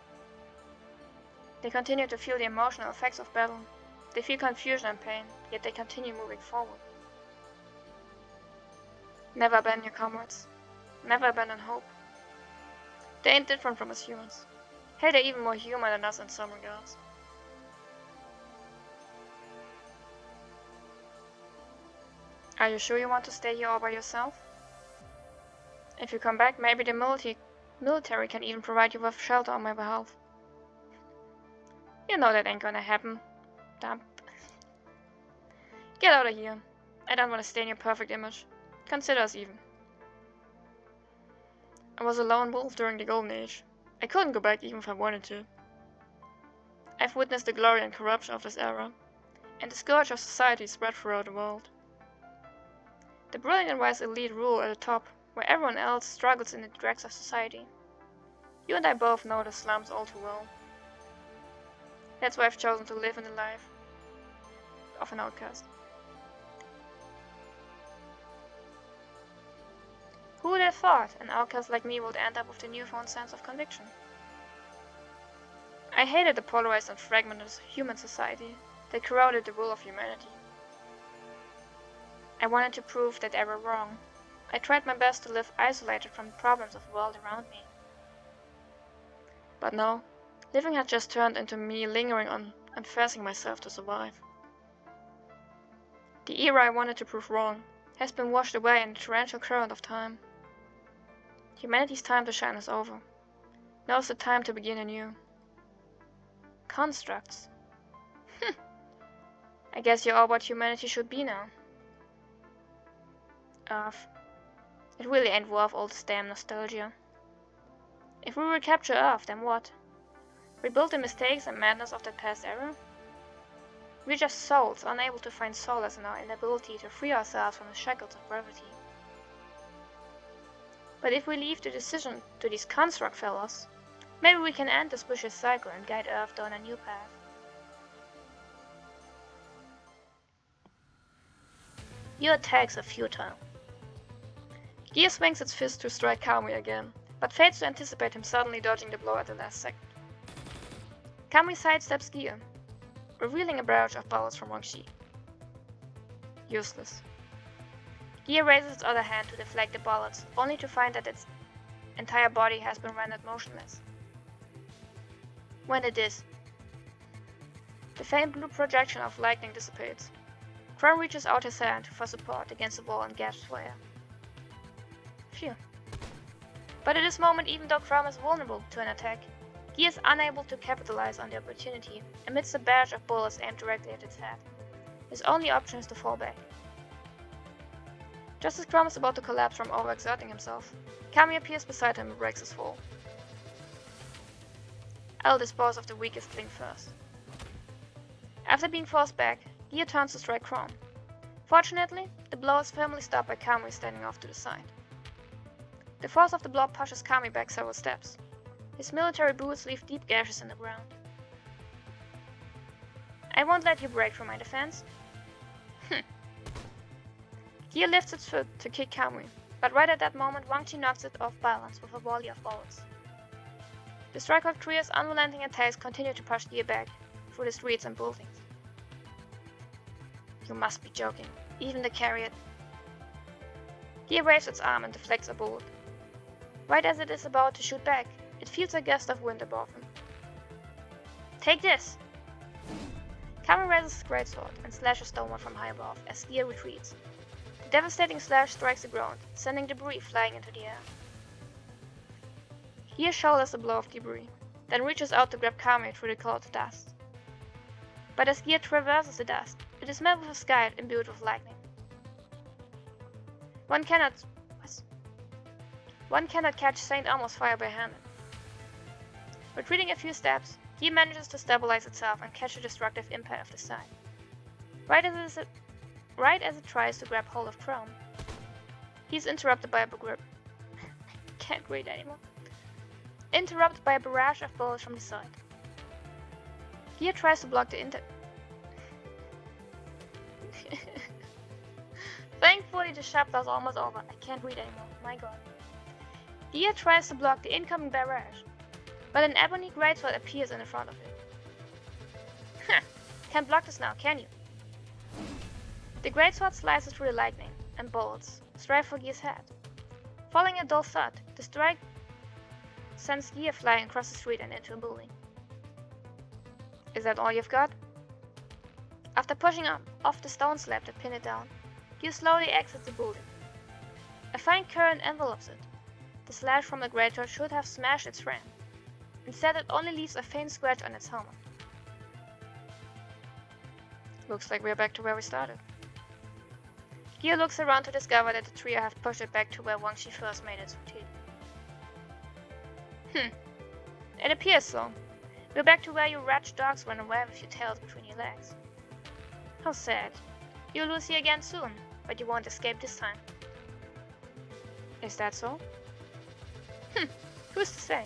They continue to feel the emotional effects of battle. They feel confusion and pain, yet they continue moving forward. Never abandon your comrades. Never abandon hope. They ain't different from us humans. Hell, they're even more human than us in some regards. Are you sure you want to stay here all by yourself? If you come back, maybe the military can even provide you with shelter on my behalf. You know that ain't gonna happen. Dump. Get out of here. I don't want to stay in your perfect image. Consider us even. I was a lone wolf during the Golden Age. I couldn't go back even if I wanted to. I've witnessed the glory and corruption of this era, and the scourge of society spread throughout the world. The brilliant and wise elite rule at the top, where everyone else struggles in the dregs of society. You and I both know the slums all too well. That's why I've chosen to live in the life of an outcast. Who would have thought an outcast like me would end up with the newfound sense of conviction? I hated the polarized and fragmented human society that corroded the will of humanity. I wanted to prove that they were wrong. I tried my best to live isolated from the problems of the world around me. But no, living had just turned into me lingering on and forcing myself to survive. The era I wanted to prove wrong has been washed away in the torrential current of time. Humanity's time to shine is over. Now's the time to begin anew. Constructs. I guess you're all what humanity should be now. Earth. It really ain't worth all this damn nostalgia. If we recapture Earth, then what? Rebuild the mistakes and madness of that past era? We're just souls, unable to find solace in our inability to free ourselves from the shackles of gravity. But if we leave the decision to these construct fellows, maybe we can end this vicious cycle and guide Earth down a new path. Your attacks are futile. Gear swings its fist to strike Kamui again, but fails to anticipate him suddenly dodging the blow at the last second. Kamui sidesteps Gear, revealing a barrage of bullets from Wangxi. Useless. Gear raises its other hand to deflect the bullets, only to find that its entire body has been rendered motionless. When it is, the faint blue projection of lightning dissipates. Chrome reaches out his hand for support against the wall and gasps for air. Phew. But at this moment, even though Chrome is vulnerable to an attack, Gear is unable to capitalize on the opportunity amidst a barrage of bullets aimed directly at its head. His only option is to fall back. Just as Chrome is about to collapse from overexerting himself, Kami appears beside him and breaks his fall. I'll dispose of the weakest link first. After being forced back, Gear turns to strike Chrome. Fortunately, the blow is firmly stopped by Kamui standing off to the side. The force of the blow pushes Kamui back several steps. His military boots leave deep gashes in the ground. I won't let you break through my defense. Gear lifts its foot to kick Kamui, but right at that moment Wangchi knocks it off balance with a volley of bullets. The Strike Trio's unrelenting attacks continue to push Gear back through the streets and buildings. You must be joking. Even the Carriot. Gear waves its arm and deflects a bullet. Right as it is about to shoot back, it feels a gust of wind above him. Take this! Kamui raises his greatsword and slashes downward from high above as Gear retreats. The devastating slash strikes the ground, sending debris flying into the air. Gear shoulders a blow of debris, then reaches out to grab Kamui through the cloud of dust. But as Gear traverses the dust, it is met with a sky imbued with lightning. One cannot catch Saint Elmo's fire barehanded. Retreating a few steps, Gear manages to stabilize itself and catch the destructive impact of the side. Right as it tries to grab hold of Chrome, he is interrupted by a can't read anymore. Interrupted by a barrage of bullets from the side. Gear tries to block the Thankfully, the chapter is almost over. I can't read anymore. My god. Gear tries to block the incoming barrage, but an ebony greatsword appears in front of it. Can't block this now, can you? The greatsword slices through the lightning and bullets, straight for Gear's head. Following a dull thud, the strike sends Gear flying across the street and into a building. Is that all you've got? After pushing off the stone slab to pin it down, Gear slowly exits the building. A fine current envelopes it. The slash from the greatsword should have smashed its frame. Instead, it only leaves a faint scratch on its helmet. Looks like we're back to where we started. Gear looks around to discover that the trio have pushed it back to where Wangxi first made its retreat. It appears so. We're back to where you wretched dogs run away with your tails between your legs. How sad. You'll lose here again soon, but you won't escape this time. Is that so? Who's to say?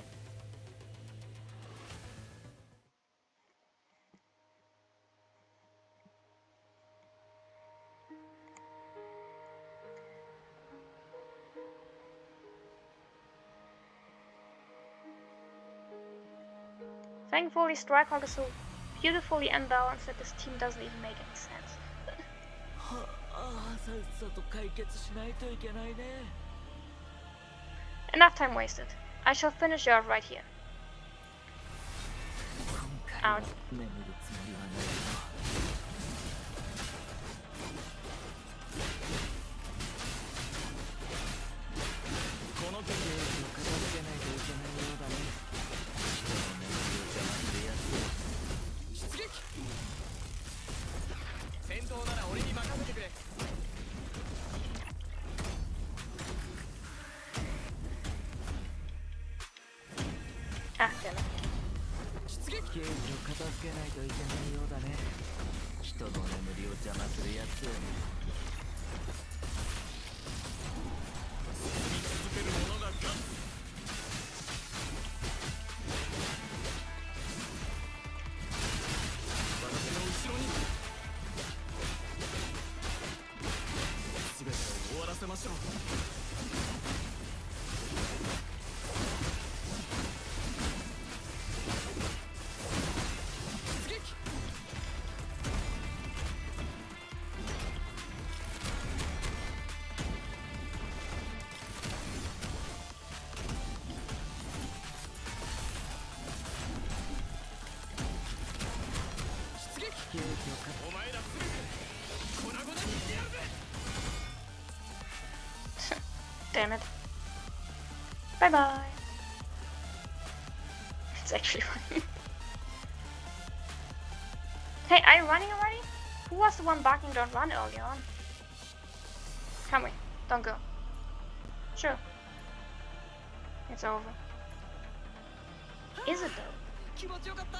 Thankfully, Strikehawk is so beautifully unbalanced that this team doesn't even make any sense. Enough time wasted. I shall finish you off right here. Ouch. Ah, damn it. 刑事を片付けないといけないようだね。人の眠りを邪魔するやつ。進み続ける者が勝つ。私の後ろに全てを終わらせましょう。お前らすぐ粉々にしてやるぜ。 Damn it. Bye bye. It's actually funny. Hey, are you running already? Who was the one barking don't run early on? Come here, don't go. Sure. It's over. Is it though? 気持ちよかった。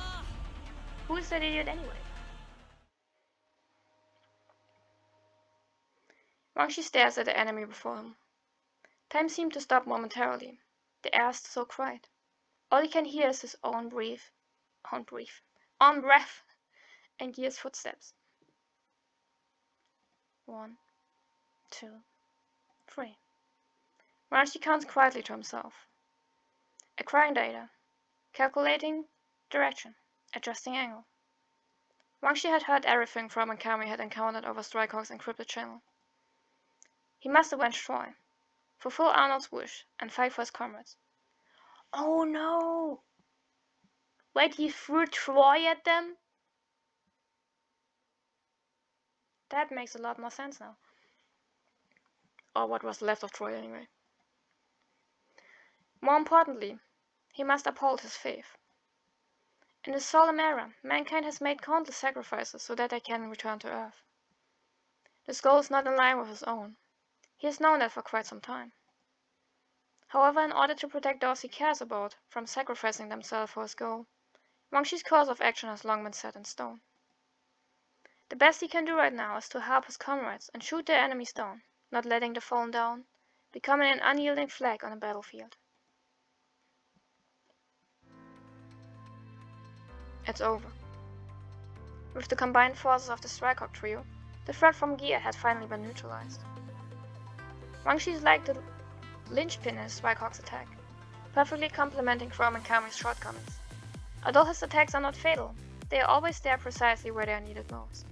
Who is that idiot anyway? Wang Shi stares at the enemy before him. Time seemed to stop momentarily. The air is so quiet. All he can hear is his own breath, and Gear's footsteps. 1, 2, 3. Wang Shi counts quietly to himself. Acquiring data, calculating direction, adjusting angle. Wang Shi had heard everything From and Kami had encountered over Strikehawk's encrypted channel. He must avenge Troy, fulfill Arnold's wish, and fight for his comrades. Oh no! Wait, he threw Troy at them? That makes a lot more sense now. Or what was left of Troy anyway. More importantly, he must uphold his faith. In this solemn era, mankind has made countless sacrifices so that they can return to Earth. This goal is not in line with his own. He has known that for quite some time. However, in order to protect those he cares about from sacrificing themselves for his goal, Wang Shi's course of action has long been set in stone. The best he can do right now is to help his comrades and shoot their enemies down, not letting the fallen down, becoming an unyielding flag on the battlefield. It's over. With the combined forces of the Strikehawk trio, the threat from Gear had finally been neutralized. Wang Shi is like the linchpin in Strikehawk's attack, perfectly complementing Chrome and Kami's shortcomings. Although his attacks are not fatal, they are always there precisely where they are needed most.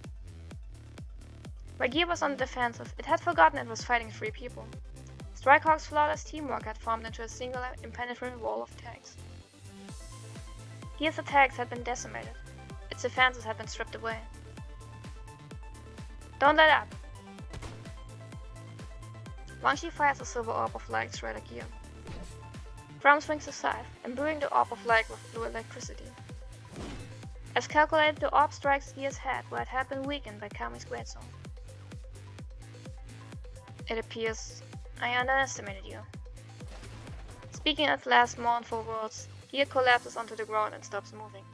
While Gear was on the defensive, it had forgotten it was fighting 3 people. Strikehawk's flawless teamwork had formed into a single impenetrable wall of attacks. Gear's attacks had been decimated. Its defenses had been stripped away. Don't let up! Wang Shi fires a silver orb of light straight at Gear. Chrome swings his scythe, imbuing the orb of light with blue electricity. As calculated, the orb strikes Gear's head where it had been weakened by Kami's greatsword. It appears I underestimated you. Speaking its last mournful words, Gear collapses onto the ground and stops moving.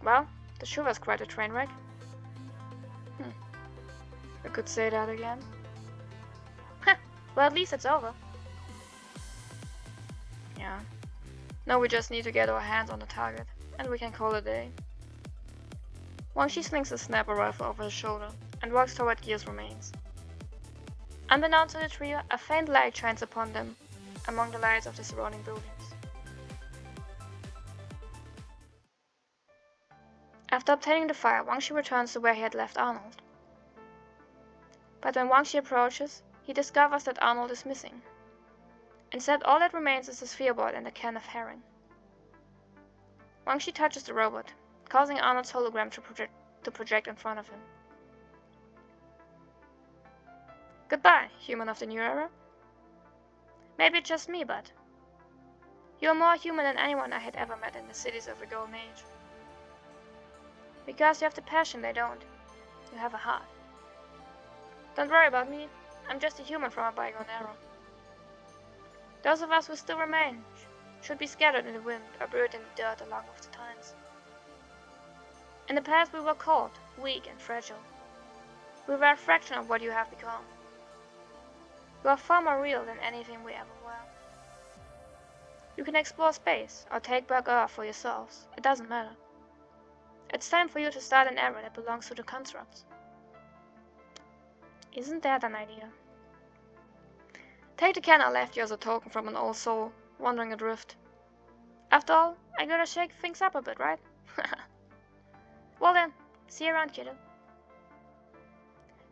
Well, this sure was quite a train wreck. I could say that again. Heh, well at least it's over. Yeah. Now we just need to get our hands on the target, and we can call it a day. Wang Shi slings his sniper rifle over his shoulder and walks toward Gear's remains. Unbeknownst to the trio, a faint light shines upon them among the lights of the surrounding buildings. After obtaining the fire, Wang Shi returns to where he had left Arnold. But when Wang Shi approaches, he discovers that Arnold is missing. Instead, all that remains is a sphere ball and a can of herring. Wang Shi touches the robot, causing Arnold's hologram to project in front of him. Goodbye, human of the new era. Maybe it's just me, but you're more human than anyone I had ever met in the cities of the Golden Age. Because you have the passion they don't. You have a heart. Don't worry about me. I'm just a human from a bygone era. Those of us who still remain should be scattered in the wind or buried in the dirt along with the times. In the past we were cold, weak and fragile. We were a fraction of what you have become. You are far more real than anything we ever were. You can explore space or take back Earth for yourselves. It doesn't matter. It's time for you to start an era that belongs to the constructs. Isn't that an idea? Take the can I left you as a token from an old soul, wandering adrift. After all, I gotta shake things up a bit, right? Well then, see you around, kiddo.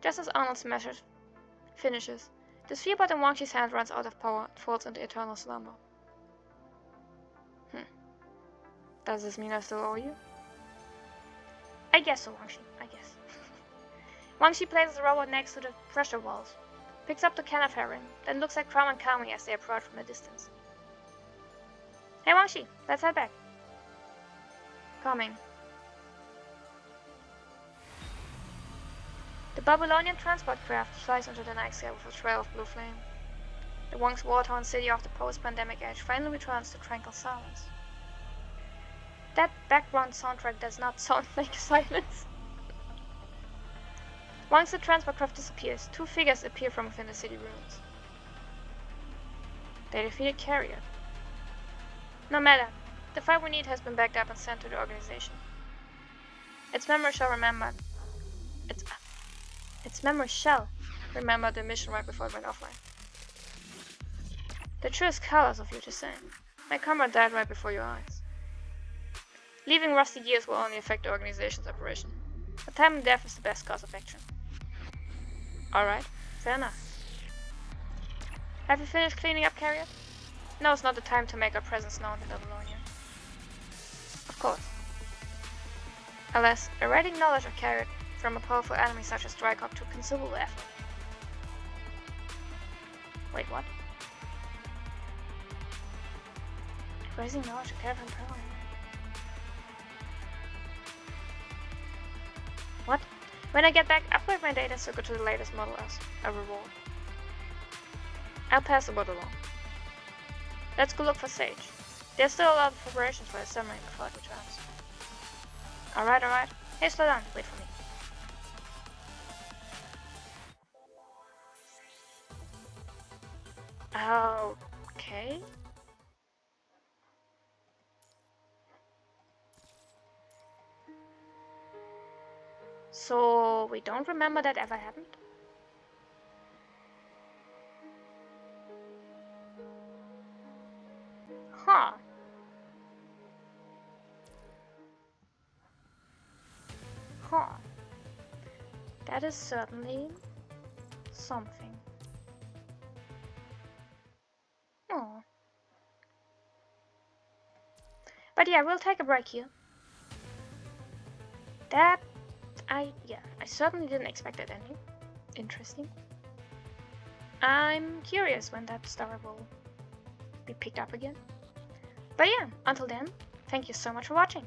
Just as Arnold's measure finishes, the sphere bot in Wang Shi's hand runs out of power and falls into eternal slumber. Does this mean I still owe you? I guess so, Wang Shi, I guess. Wang Shi places the robot next to the pressure valves, picks up the can of herring, then looks at Crom and Kami as they approach from a distance. Hey Wang Shi, let's head back. Coming. The Babylonian transport craft flies into the night sky with a trail of blue flame. The once war-torn city of the post-pandemic age finally returns to tranquil silence. That background soundtrack does not sound like silence. Once the transport craft disappears, two figures appear from within the city ruins. They defeated Carrier. No matter, the file we need has been backed up and sent to the organization. Its memory shall remember the mission right before it went offline. The truest colors of you to say. My comrade died right before your eyes. Leaving rusty gears will only affect the organization's operation. But time and death is the best course of action. Alright, fair enough. Have you finished cleaning up Carrier? Now is not the time to make our presence known in Babylonia. Of course. Alas, errating knowledge of Carrier from a powerful enemy such as Drycock took considerable effort. Wait, what? Raising knowledge of Carrier from power. What? When I get back, upgrade my data circuit to the latest model as a reward. I'll pass the word along. Let's go look for Sage. There's still a lot of preparations for his submarine before it returns. Alright. Hey, slow down. Wait for me. Okay. So, we don't remember that ever happened? Huh. That is certainly something. Oh. But yeah, we'll take a break here. I certainly didn't expect that ending. Interesting. I'm curious when that story will be picked up again. But yeah, until then, thank you so much for watching.